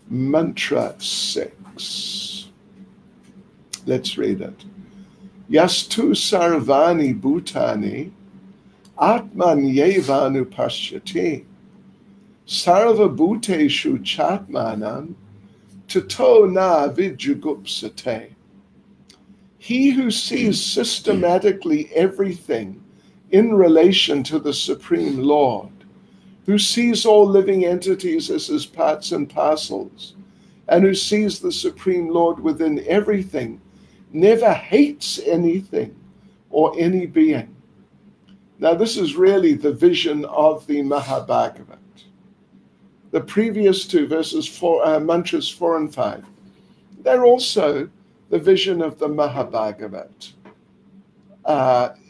Mantra 6. Let's read it. Yastu sarvani bhutani atman yevanu pashyati sarva bhuteshu chatmanam tato na vijugupsate. He who sees systematically everything in relation to the Supreme Lord, who sees all living entities as his parts and parcels, and who sees the Supreme Lord within everything, never hates anything or any being. Now, this is really the vision of the Mahabhagavat. The previous two mantras 4 and 5, they're also the vision of the Mahabhagavat,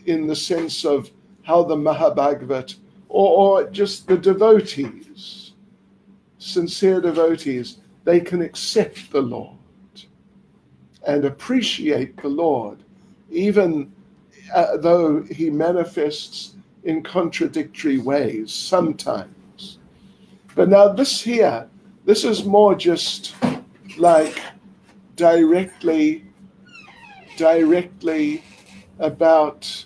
in the sense of how the Mahabhagavat, or just the devotees, sincere devotees, they can accept the Lord and appreciate the Lord, even though he manifests in contradictory ways sometimes. But now this is more just like directly about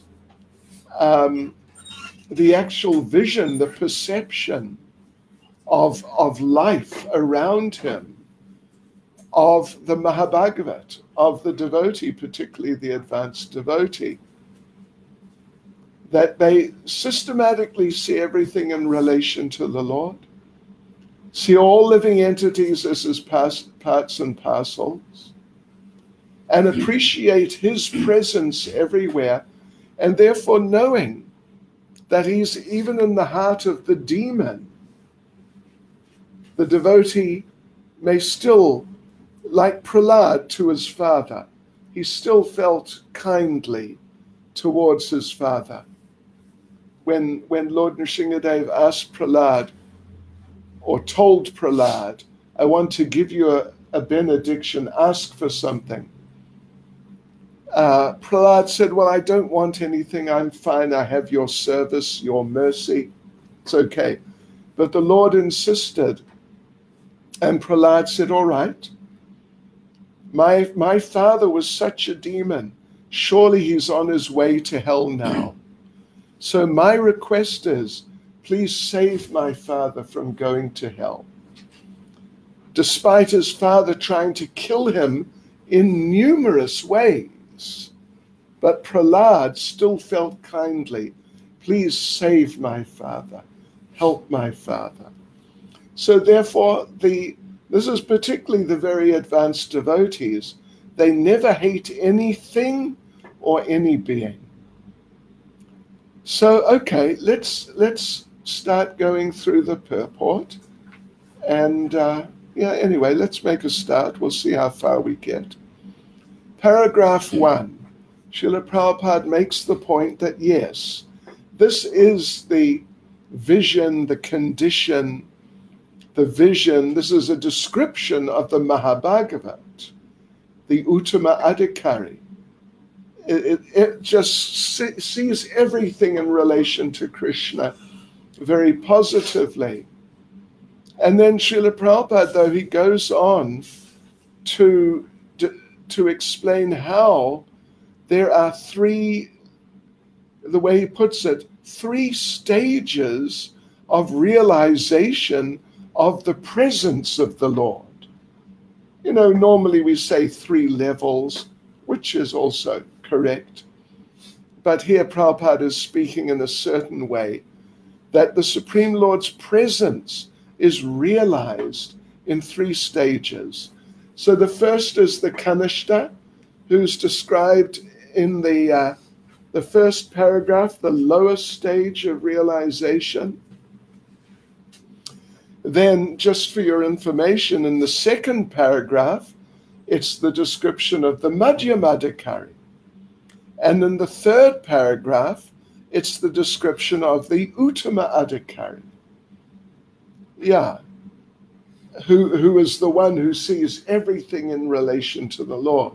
the actual vision, the perception of life around him, of the Mahabhagavat, of the devotee, particularly the advanced devotee, that they systematically see everything in relation to the Lord, see all living entities as his parts and parcels, and appreciate his presence everywhere, and therefore knowing that he's even in the heart of the demon. The devotee may still, like Prahlad to his father, he still felt kindly towards his father. When Lord Nrsimhadev asked Prahlad, or told Prahlad, I want to give you a benediction, ask for something. Prahlad said, well, I don't want anything, I'm fine, I have your service, your mercy, it's okay. But the Lord insisted, and Prahlad said, all right, my father was such a demon, surely he's on his way to hell now. So my request is, please save my father from going to hell. Despite his father trying to kill him in numerous ways, but Prahlad still felt kindly, please save my father, help my father. So therefore, this is particularly the very advanced devotees, they never hate anything or any being. So, okay, let's start going through the purport. And anyway, let's make a start. We'll see how far we get. Paragraph 1. Srila Prabhupada makes the point that yes, this is the vision, the condition, the vision. This is a description of the Mahabhagavat, the Uttama Adhikari. It just sees everything in relation to Krishna very positively. And then Srila Prabhupada, though, he goes on to explain how there are three, the way he puts it, 3 stages of realization of the presence of the Lord. You know, normally we say 3 levels, which is also correct. But here Prabhupada is speaking in a certain way that the Supreme Lord's presence is realized in 3 stages. So the first is the Kanishta, who's described in the first paragraph, the lowest stage of realization. Then, just for your information, in the second paragraph, it's the description of the Madhyamadhikari. And in the third paragraph, it's the description of the Uttama Adhikari. Yeah, who is the one who sees everything in relation to the Lord.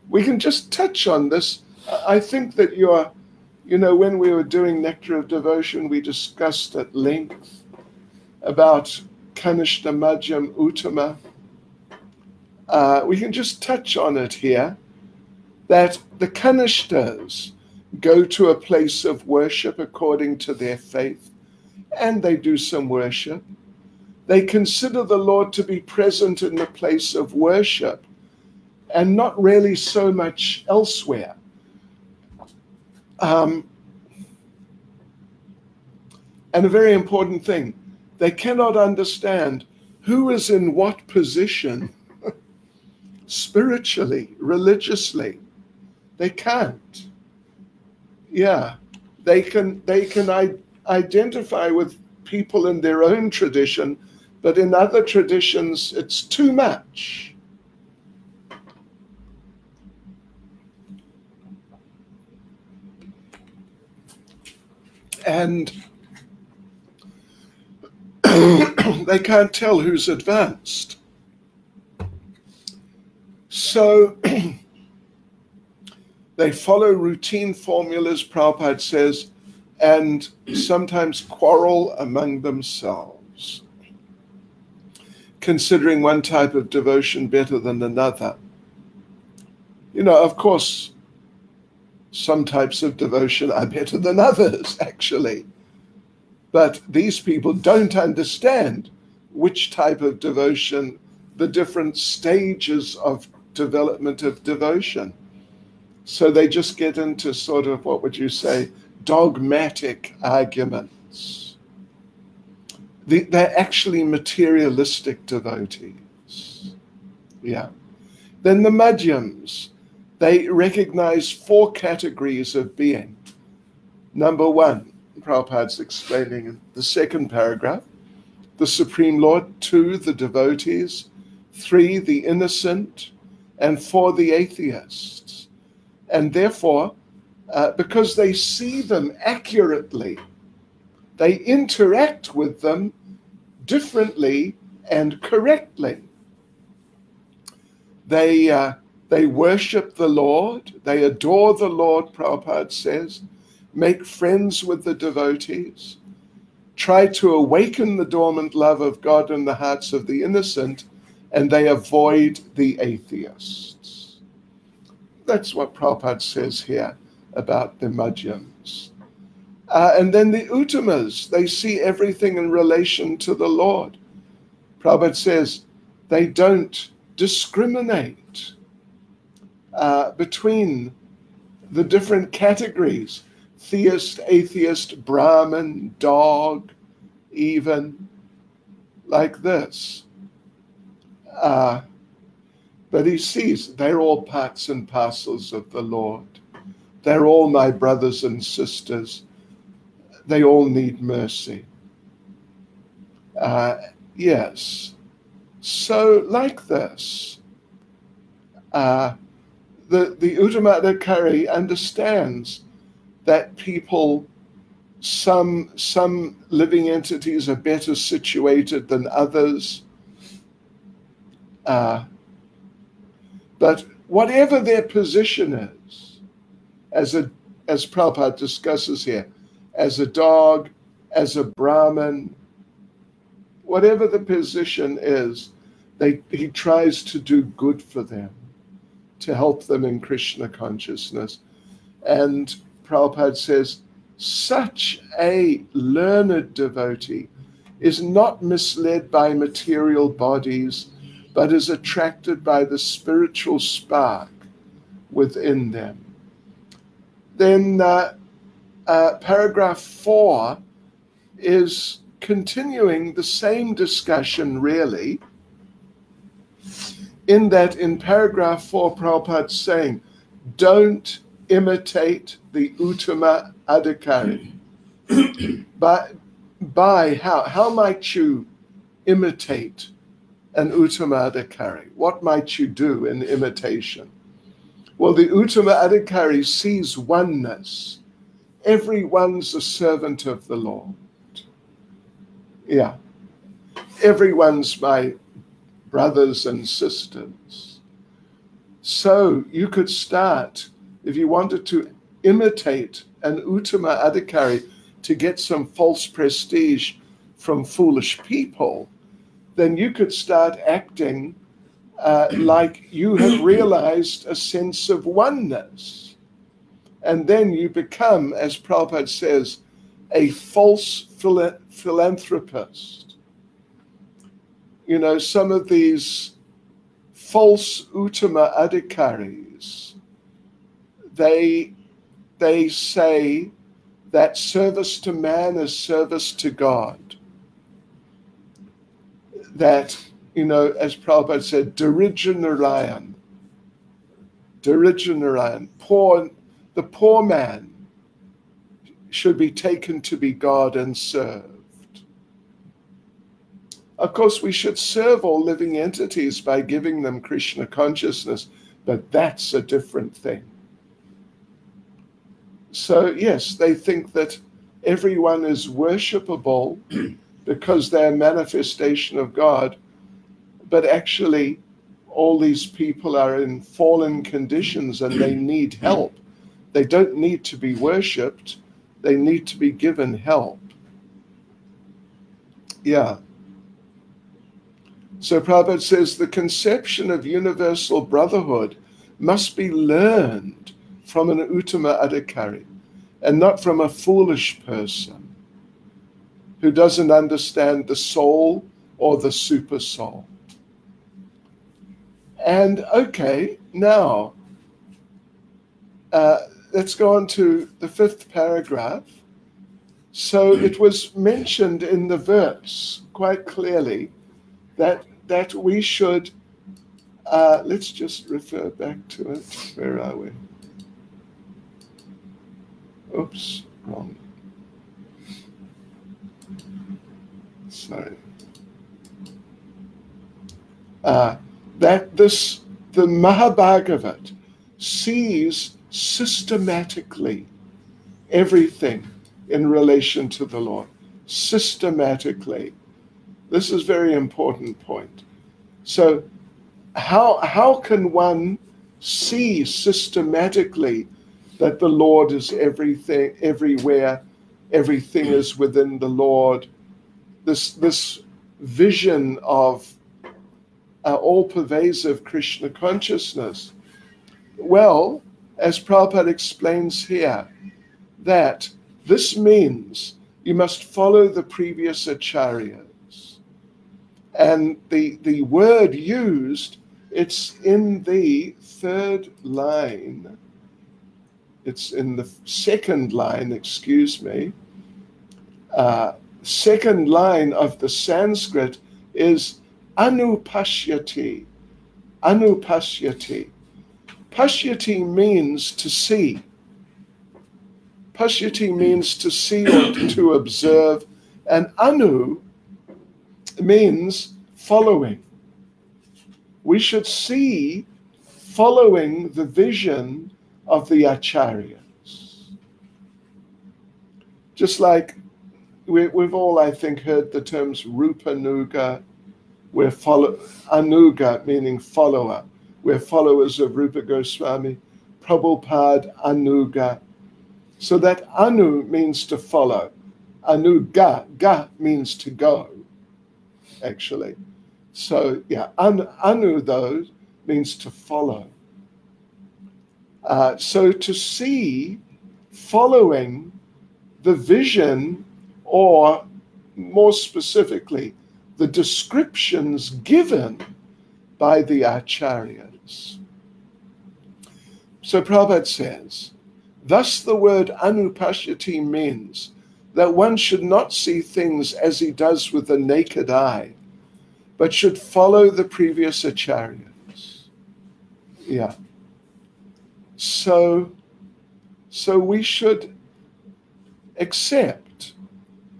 We can just touch on this I think that when we were doing Nectar of Devotion, we discussed at length about Kanishta, Madhyam, Uttama. We can just touch on it here, that the Kanishtas go to a place of worship according to their faith, and they do some worship. They consider the Lord to be present in the place of worship and not really so much elsewhere. And a very important thing, they cannot understand who is in what position spiritually, religiously. They can't. Yeah, they can identify with people in their own tradition, but in other traditions, it's too much. And they can't tell who's advanced. So they follow routine formulas, Prabhupada says, and sometimes quarrel among themselves, considering one type of devotion better than another. Of course, some types of devotion are better than others, actually. But these people don't understand which type of devotion, the different stages of development of devotion. So they just get into sort of, what would you say, dogmatic arguments. They're actually materialistic devotees. Yeah. Then the Madhyams, they recognize 4 categories of being. Number 1, Prabhupada's explaining in the 2nd paragraph, the Supreme Lord. 2, the devotees. 3, the innocent. And 4, the atheists. And therefore, because they see them accurately, they interact with them differently and correctly. They worship the Lord, they adore the Lord, Prabhupada says, make friends with the devotees, try to awaken the dormant love of God in the hearts of the innocent, and they avoid the atheists. That's what Prabhupada says here about the Madhyams. And then the Uttamas, they see everything in relation to the Lord. Prabhupada says they don't discriminate between the different categories, theist, atheist, Brahmin, dog, even like this. But he sees they're all parts and parcels of the Lord. They're all my brothers and sisters. They all need mercy. Yes. So like this, the Uttamadhikari understands that people, some living entities are better situated than others. But whatever their position is, as Prabhupada discusses here, as a dog, as a Brahmin, whatever the position is, he tries to do good for them, to help them in Krishna consciousness. And Prabhupada says, such a learned devotee is not misled by material bodies, but is attracted by the spiritual spark within them. Then paragraph 4 is continuing the same discussion, really, in that in paragraph 4, Prabhupada's saying, don't imitate the Uttama Adhikari. By how might you imitate an Uttama Adhikari? What might you do in imitation? Well, the Uttama Adhikari sees oneness. Everyone's a servant of the Lord. Yeah. Everyone's my brothers and sisters. So you could start if you wanted to imitate an Uttama Adhikari to get some false prestige from foolish people, then you could start acting like you have realized a sense of oneness. And then you become, as Prabhupada says, a false philanthropist. You know, some of these false Uttama Adhikaris, they say that service to man is service to God. That, you know, as Prabhupada said, Narayan, the poor man should be taken to be God and served. Of course, we should serve all living entities by giving them Krishna consciousness, but that's a different thing. So, yes, they think that everyone is worshipable because they're a manifestation of God, but actually all these people are in fallen conditions and they need help. They don't need to be worshipped, they need to be given help. Yeah. So Prabhupada says the conception of universal brotherhood must be learned from an Uttama Adhikari and not from a foolish person who doesn't understand the soul or the super soul. And okay, now let's go on to the 5th paragraph. So it was mentioned in the verse quite clearly that we should, let's just refer back to it. Where are we? Oops, wrong. Sorry. The Mahabhagavat sees systematically everything in relation to the Lord. Systematically. This is a very important point. So how can one see systematically that the Lord is everything, everywhere, everything is within the Lord? This vision of all-pervasive Krishna consciousness. Well, as Prabhupada explains here, that this means you must follow the previous acharyas. And the word used, it's in the 3rd line. It's in the 2nd line, excuse me. 2nd line of the Sanskrit is anupashyati. Anupashyati. Pashyati means to see. Pashyati means to see or to observe, and anu means following. We should see following the vision of the acharyas. Just like we've all, I think, heard the terms Rupanuga, Anuga meaning follower. We're followers of Rupa Goswami, Prabhupada, Anuga. So that anu means to follow. Anuga, ga means to go, actually. So yeah, anu though means to follow. So to see following the vision, or more specifically, the descriptions given by the acharyas. So Prabhupada says, thus the word anupashyati means that one should not see things as he does with the naked eye, but should follow the previous acharyas. Yeah. So we should accept,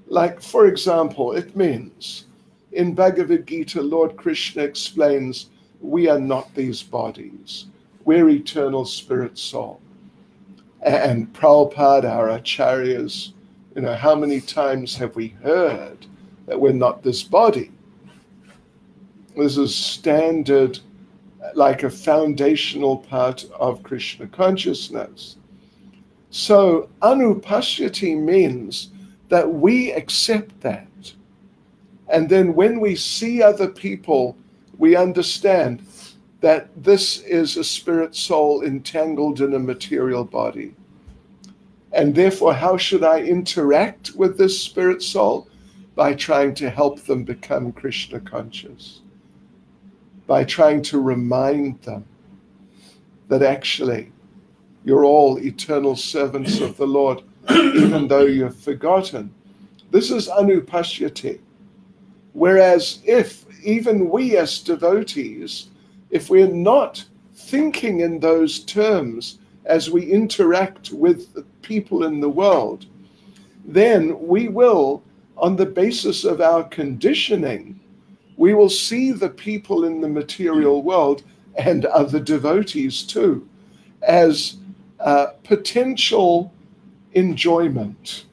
like, for example, it means in Bhagavad Gita, Lord Krishna explains, we are not these bodies. We're eternal spirit soul. And Prabhupada, our acharyas, you know, how many times have we heard that we're not this body? This is standard like a foundational part of Krishna consciousness. So anupashyati means that we accept that. And then when we see other people, we understand that this is a spirit soul entangled in a material body. And therefore, how should I interact with this spirit soul? By trying to help them become Krishna conscious. By trying to remind them that actually you're all eternal servants of the Lord, even though you've forgotten. This is anupashyati. Whereas if even we as devotees, if we're not thinking in those terms as we interact with the people in the world, then we will, on the basis of our conditioning, we will see the people in the material world and other devotees too as potential enjoyment.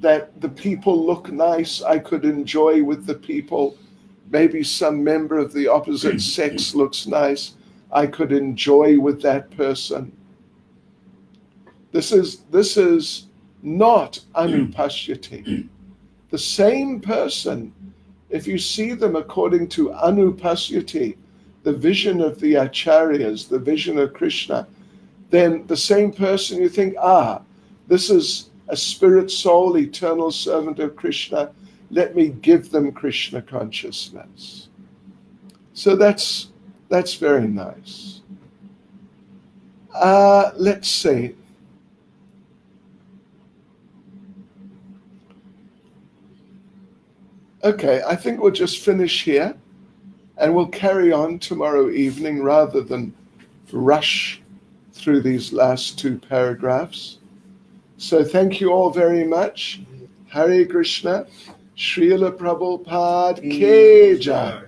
That the people look nice, I could enjoy with the people. Maybe some member of the opposite sex looks nice, I could enjoy with that person. This is not anupashyati. The same person, if you see them according to anupashyati, the vision of the acharyas, the vision of Krishna, then the same person you think, this is a spirit soul, eternal servant of Krishna, let me give them Krishna consciousness. So that's very nice. Let's see. Okay, I think we'll just finish here and we'll carry on tomorrow evening rather than rush through these last two paragraphs. So thank you all very much. Hare Krishna. Srila Prabhupada Ki Jai.